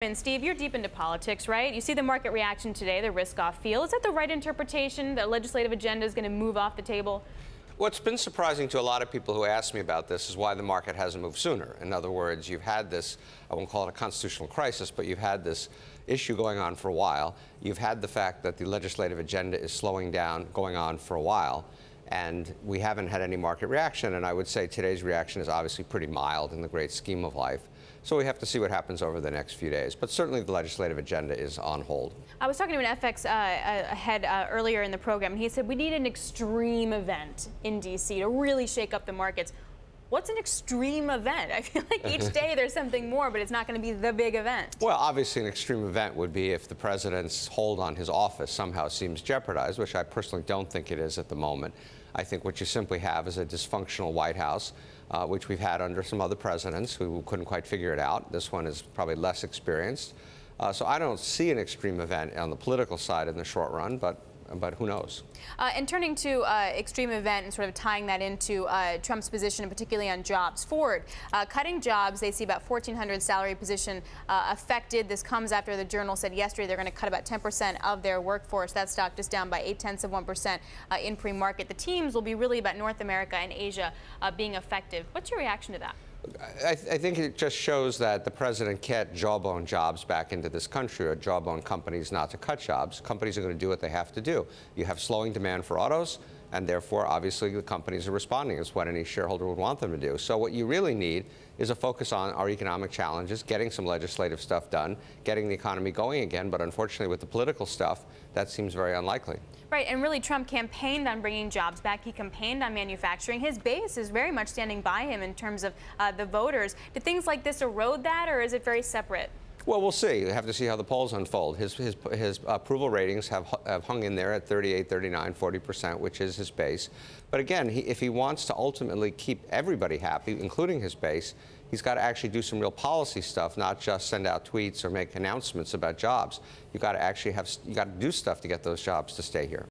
And Steve, you're deep into politics, right? You see the market reaction today, the risk-off feel. Is that the right interpretation? The legislative agenda is going to move off the table? What's been surprising to a lot of people who ask me about this is why the market hasn't moved sooner. In other words, you've had this, I won't call it a constitutional crisis, but you've had this issue going on for a while. You've had the fact that the legislative agenda is slowing down, going on for a while, and we haven't had any market reaction. And I would say today's reaction is obviously pretty mild in the great scheme of life. So we have to see what happens over the next few days. But certainly the legislative agenda is on hold. I was talking to an FX head earlier in the program, and he said we need an extreme event in D.C. to really shake up the markets. What's an extreme event? I feel like each day there's something more, but it's not going to be the big event. Well, obviously an extreme event would be if the president's hold on his office somehow seems jeopardized, which I personally don't think it is at the moment. I think what you simply have is a dysfunctional White House, which we've had under some other presidents who couldn't quite figure it out. This one is probably less experienced. So I don't see an extreme event on the political side in the short run, but who knows? And turning to extreme event and sort of tying that into Trump's position, and particularly on jobs. Ford, cutting jobs, they see about 1,400 salary position affected. This comes after the Journal said yesterday they're going to cut about 10% of their workforce. That stock just down by 0.8% in pre-market. The teams will be really about North America and Asia being affected. What's your reaction to that? I think it just shows that the president can't jawbone jobs back into this country or jawbone companies not to cut jobs. Companies are going to do what they have to do. You have slowing demand for autos, and therefore, obviously, the companies are responding. It's what any shareholder would want them to do. So what you really need is a focus on our economic challenges, getting some legislative stuff done, getting the economy going again. But unfortunately, with the political stuff, that seems very unlikely. Right, and really Trump campaigned on bringing jobs back. He campaigned on manufacturing. His base is very much standing by him in terms of the voters. Do things like this erode that, or is it very separate? Well, we'll see. We have to see how the polls unfold. His approval ratings have hung in there at 38, 39, 40%, which is his base. But again, if he wants to ultimately keep everybody happy, including his base, he's got to actually do some real policy stuff, not just send out tweets or make announcements about jobs. You got to actually do stuff to get those jobs to stay here.